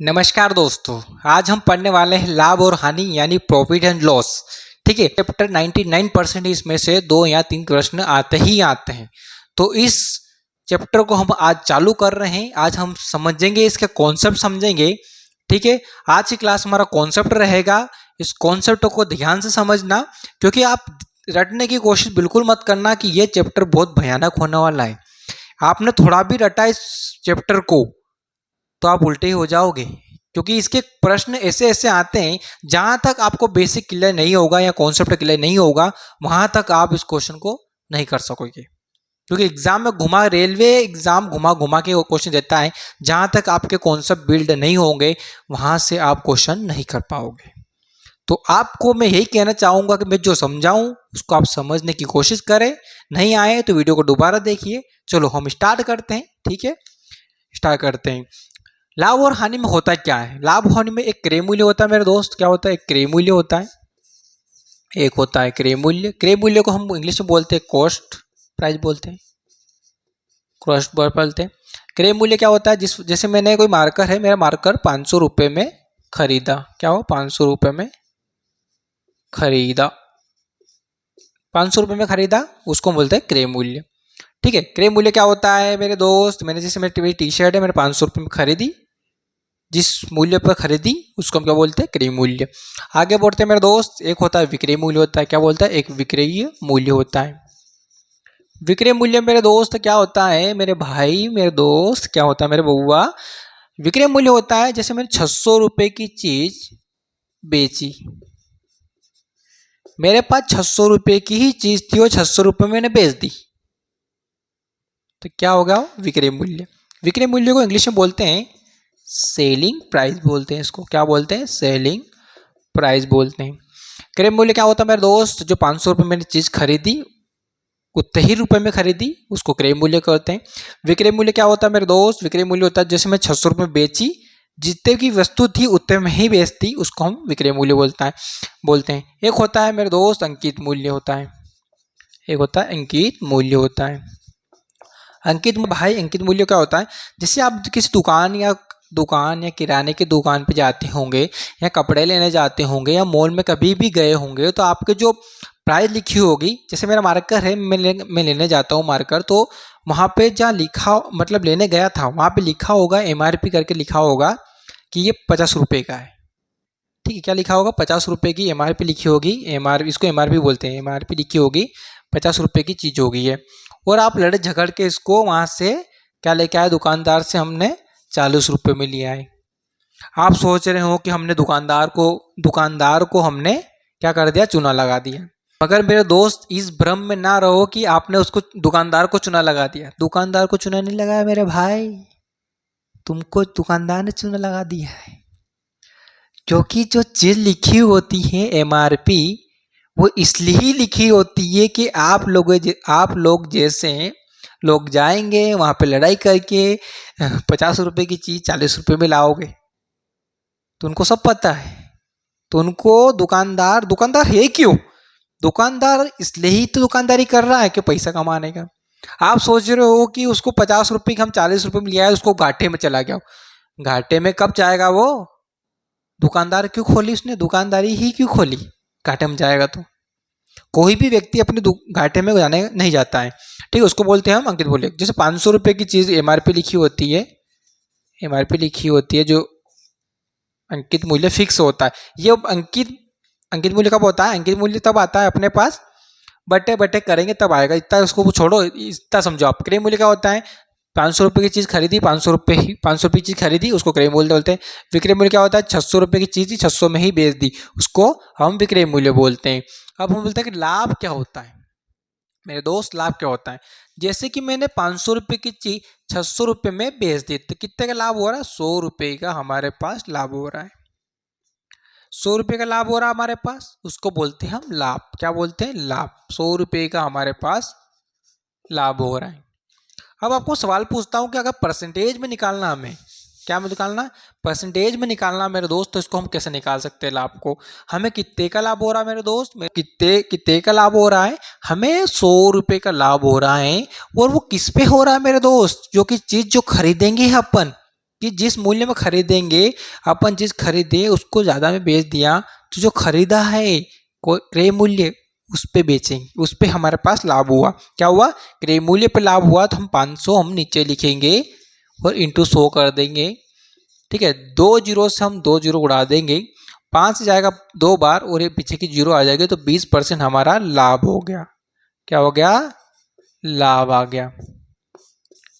नमस्कार दोस्तों। आज हम पढ़ने वाले हैं लाभ और हानि यानी प्रॉफिट एंड लॉस। ठीक है, चैप्टर 99% इसमें से 2 या 3 प्रश्न आते ही आते हैं। तो इस चैप्टर को हम आज चालू कर रहे हैं। आज हम समझेंगे, इसके कॉन्सेप्ट समझेंगे। ठीक है, आज की क्लास हमारा कॉन्सेप्ट रहेगा। इस कॉन्सेप्ट को ध्यान से समझना, क्योंकि आप रटने की कोशिश बिल्कुल मत करना कि ये चैप्टर बहुत भयानक होने वाला है। आपने थोड़ा भी रटा इस चैप्टर को तो आप उल्टे ही हो जाओगे, क्योंकि इसके प्रश्न ऐसे ऐसे आते हैं जहां तक आपको बेसिक क्लियर नहीं होगा या कॉन्सेप्ट क्लियर नहीं होगा वहां तक आप इस क्वेश्चन को नहीं कर सकोगे। क्योंकि एग्जाम में रेलवे एग्जाम घुमा घुमा के क्वेश्चन देता है। जहां तक आपके कॉन्सेप्ट बिल्ड नहीं होंगे वहां से आप क्वेश्चन नहीं कर पाओगे। तो आपको मैं यही कहना चाहूंगा कि मैं जो समझाऊं उसको आप समझने की कोशिश करें। नहीं आए तो वीडियो को दोबारा देखिए। चलो हम स्टार्ट करते हैं। ठीक है, स्टार्ट करते हैं। लाभ और हानि में होता क्या है? लाभ और हानि में एक क्रय मूल्य होता है मेरे दोस्त। क्या होता है? एक क्रय मूल्य होता है। एक होता है क्रय मूल्य। क्रय मूल्य को हम इंग्लिश में बोलते हैं कॉस्ट प्राइस बोलते हैं, कॉस्ट बोलते हैं। क्रय मूल्य क्या होता है? जैसे मैंने कोई मार्कर है, मेरा मार्कर 500 रुपये में खरीदा। क्या हो? 500 रुपये में खरीदा। 500 रुपये में खरीदा, उसको बोलते हैं क्रय मूल्य। ठीक है, क्रय मूल्य क्या होता है मेरे दोस्त? जैसे मेरी टी शर्ट है, मैंने 500 रुपये में खरीदी। जिस मूल्य पर खरीदी उसको हम क्या बोलते हैं? क्रय मूल्य। आगे बढ़ते हैं मेरे दोस्त। एक होता है विक्रय मूल्य होता है। क्या बोलता है? एक विक्रय मूल्य होता है। विक्रय मूल्य मेरे दोस्त क्या होता है? मेरे भाई, मेरे दोस्त, क्या होता है मेरे बउआ? विक्रय मूल्य होता है जैसे मैंने 600 रुपये की चीज बेची। मेरे पास 600 रुपये की ही चीज थी और 600 रुपये मैंने बेच दी, तो क्या होगा? विक्रय मूल्य। विक्रय मूल्य को इंग्लिश में बोलते हैं सेलिंग प्राइस बोलते हैं। इसको क्या बोलते हैं? सेलिंग प्राइस बोलते हैं। क्रय मूल्य क्या होता है मेरे दोस्त? जो 500 रुपये मैंने चीज खरीदी, उतने ही रुपए में खरीदी, उसको क्रय मूल्य कहते हैं। विक्रय मूल्य क्या होता है मेरे दोस्त? विक्रय मूल्य होता है जैसे मैं 600 रुपये में बेची, जितने की वस्तु थी उतने में ही बेचती, उसको हम विक्रय मूल्य बोलते हैं। एक होता है मेरे दोस्त अंकित मूल्य होता है। एक होता है अंकित मूल्य होता है। अंकित मूल्य क्या होता है? जैसे आप किसी दुकान या किराने की दुकान पे जाते होंगे या कपड़े लेने जाते होंगे या मॉल में कभी भी गए होंगे, तो आपके जो प्राइस लिखी होगी, जैसे मेरा मार्कर है, मैं लेने जाता हूँ मार्कर, तो वहाँ पे जहाँ लिखा, मतलब लेने गया था, वहाँ पे लिखा होगा MRP करके लिखा होगा कि ये 50 रुपये का है। ठीक है, क्या लिखा होगा? 50 रुपये की MRP लिखी होगी। इसको MRP बोलते हैं। MRP लिखी होगी, 50 रुपये की चीज़ होगी ये। और आप लड़े झगड़ के इसको वहाँ से क्या लेके आए? दुकानदार से हमने 40 रुपये में लिया है। आप सोच रहे हो कि हमने दुकानदार को हमने क्या कर दिया? चूना लगा दिया। मगर मेरे दोस्त इस भ्रम में ना रहो कि आपने उसको दुकानदार को चूना लगा दिया। दुकानदार को चूना नहीं लगाया मेरे भाई, तुमको दुकानदार ने चूना लगा दिया है। क्योंकि जो चीज लिखी होती है MRP, वो इसलिए लिखी होती है कि आप लोग जैसे लोग जाएंगे वहां पे लड़ाई करके 50 रुपए की चीज 40 रुपए में लाओगे, तो उनको सब पता है। तो उनको दुकानदार है क्यों? दुकानदार इसलिए ही तो दुकानदारी कर रहा है कि पैसा कमाने का। आप सोच रहे हो कि उसको 50 रुपये का हम 40 रुपये में लिया है, उसको घाटे में चला गया। घाटे में कब जाएगा वो? दुकानदार क्यों खोली उसने? दुकानदारी ही क्यों खोली? घाटे में जाएगा तो। कोई भी व्यक्ति अपने घाटे में जाने नहीं जाता है। ठीक है, उसको बोलते हैं हम अंकित मूल्य। जैसे 500 रुपये की चीज MRP लिखी होती है, MRP लिखी होती है, जो अंकित मूल्य फिक्स होता है। ये अंकित मूल्य कब होता है? अंकित मूल्य तब आता है अपने पास बटे बटे करेंगे तब आएगा। इतना उसको छोड़ो, इतना समझो आप। क्रय मूल्य क्या होता है? 500 रुपये की चीज़ खरीदी, 500 रुपये की चीज़ खरीदी, उसको क्रय मूल्य बोलते हैं। विक्रय मूल्य क्या होता है? 600 रुपये की चीज़ थी, 600 में ही बेच दी, उसको हम विक्रय मूल्य बोलते हैं। अब हम बोलते हैं कि लाभ क्या होता है मेरे दोस्त? लाभ क्या होता है? जैसे कि मैंने 500 रुपये की चीज 600 रुपये में बेच दी, तो कितने का लाभ हो रहा है? 100 रुपये का हमारे पास लाभ हो रहा है। 100 रुपये का लाभ हो रहा है हमारे पास, उसको बोलते हैं हम लाभ। क्या बोलते हैं? लाभ। 100 रुपये का हमारे पास लाभ हो रहा है। अब आपको सवाल पूछता हूं कि अगर परसेंटेज में निकालना, हमें क्या में निकालना? परसेंटेज में निकालना मेरे दोस्त, तो इसको हम कैसे निकाल सकते हैं लाभ को? हमें कितने का लाभ हो रहा है मेरे दोस्त? कितने का लाभ हो रहा है? हमें 100 रुपये का लाभ हो रहा है। और वो किस पे हो रहा है मेरे दोस्त? जो कि चीज जो खरीदेंगे अपन, कि जिस मूल्य में खरीदेंगे, अपन जिस खरीदे उसको ज़्यादा में बेच दिया, तो जो खरीदा है कोई क्रय मूल्य उस पे बेचेंगे, उस पे हमारे पास लाभ हुआ। क्या हुआ? क्रय मूल्य पे लाभ हुआ, तो हम 500 हम नीचे लिखेंगे और इंटू 100 कर देंगे। ठीक है, 2 जीरो से हम 2 जीरो उड़ा देंगे, 5 जाएगा 2 बार और ये पीछे की जीरो आ जाएगी, तो 20% हमारा लाभ हो गया। क्या हो गया? लाभ आ गया।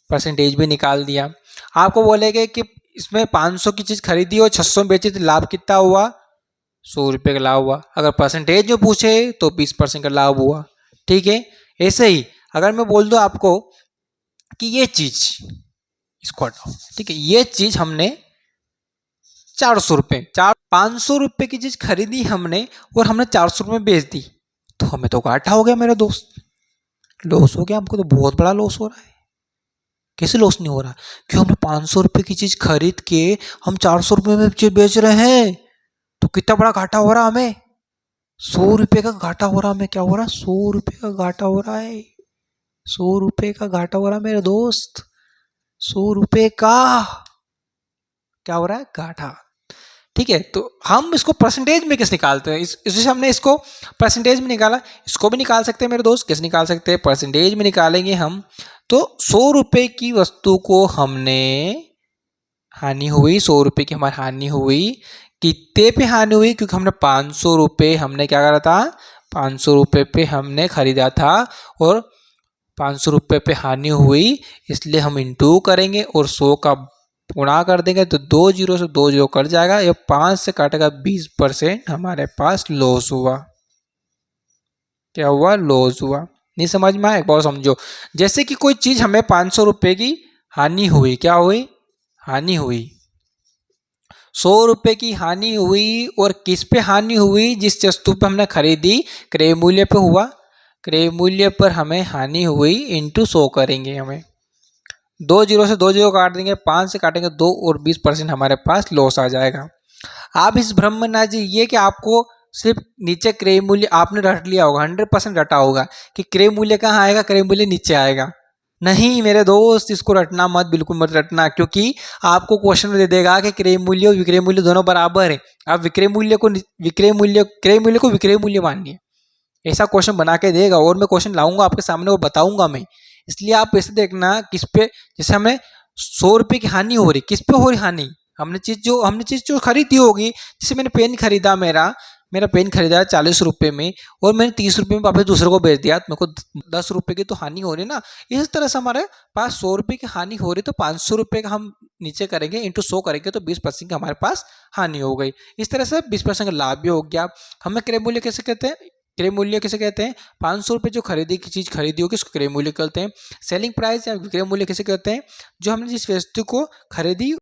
परसेंटेज भी निकाल दिया। आपको बोलेंगे कि इसमें 500 की चीज़ खरीदी और 600 में बेची तो लाभ कितना हुआ? 100 रुपये का लाभ हुआ। अगर परसेंटेज में पूछे तो 20% का लाभ हुआ। ठीक है, ऐसे ही अगर मैं बोल दूं आपको कि ये चीज़, इसको हटाओ, ठीक है, ये चीज़ हमने 400 रुपये, 500 रुपये की चीज़ खरीदी हमने और हमने 400 रुपये में बेच दी, तो हमें तो घाटा हो गया मेरे दोस्त, लॉस हो गया। हमको तो बहुत बड़ा लॉस हो रहा है। कैसे लॉस नहीं हो रहा? क्यों? हमने 500 रुपये की चीज़ खरीद के हम 400 रुपये में बेच रहे हैं, तो कितना बड़ा घाटा हो रहा हमें? 100 रुपये का घाटा हो रहा हमें। क्या हो रहा? 100 रुपये का घाटा हो रहा है। 100 रुपये का घाटा हो रहा है मेरे दोस्त। 100 रुपये का क्या हो रहा है? घाटा। ठीक है, तो हम इसको परसेंटेज में कैसे निकालते हैं? इससे हमने इसको परसेंटेज में निकाला, इसको भी निकाल सकते हैं मेरे दोस्त। कैसे निकाल सकते हैं? परसेंटेज में निकालेंगे हम, तो 100 रुपये की वस्तु को हमने हानि हुई, 100 रुपये की हमारी हानि हुई। कितने पे हानि हुई? क्योंकि हमने 500 रुपये हमने क्या करा था? 500 रुपये पे हमने खरीदा था और 500 रुपये पे हानि हुई, इसलिए हम इंटू करेंगे और 100 का गुणा कर देंगे, तो 2 जीरो से 2 जीरो कट जाएगा, ये 5 से काटेगा, 20% हमारे पास लॉस हुआ। क्या हुआ? लॉस हुआ। नहीं समझ में आया? एक बार समझो। जैसे कि कोई चीज हमें 500 रुपये की हानि हुई, क्या हुई? हानि हुई। 100 रुपये की हानि हुई, और किस पे हानि हुई? जिस वस्तु पे हमने खरीदी, क्रय मूल्य पे हुआ। क्रय मूल्य पर हमें हानि हुई, इंटू 100 करेंगे। हमें 2 जीरो से 2 जीरो काट देंगे, 5 से काटेंगे 2 और 20% हमारे पास लॉस आ जाएगा। आप इस भ्रम में ना जाइए कि आपको सिर्फ नीचे क्रय मूल्य आपने रट लिया होगा, 100% रटा होगा कि क्रय मूल्य कहाँ आएगा, क्रय मूल्य नीचे आएगा। नहीं मेरे दोस्त, इसको रटना मत, बिल्कुल मत रटना, क्योंकि आपको क्वेश्चन में दे देगा कि क्रय मूल्य और विक्रय मूल्य दोनों बराबर है। आप विक्रय मूल्य को क्रय मूल्य को विक्रय मूल्य मानिए, ऐसा क्वेश्चन बना के देगा। और मैं क्वेश्चन लाऊंगा आपके सामने, वो बताऊंगा मैं। इसलिए आप ऐसे देखना, किस पे, जैसे हमें 100 रुपये की हानि हो रही, किस पे हो रही हानि? हमने चीज जो खरीदी होगी। जैसे मैंने पेन खरीदा, मेरा पेन खरीदा 40 रुपये में, और मैंने 30 रुपये में वापस दूसरे को बेच दिया, तो मेरे को 10 रुपये की तो हानि हो रही है ना। इस तरह से हमारे पास 100 रुपये की हानि हो रही, तो 500 रुपये का हम नीचे करेंगे, इंटू 100 करेंगे, तो 20% की हमारे पास हानि हो गई। इस तरह से 20% का लाभ भी हो गया। हमें क्रय मूल्य कैसे कहते हैं? क्रय मूल्य किसे कहते हैं? 500 रुपये जो खरीदी की चीज खरीदी होगी उसको क्रय मूल्य कहते हैं। सेलिंग प्राइस या विक्रय मूल्य किसे कहते हैं? जो हमने जिस वस्तु को खरीदी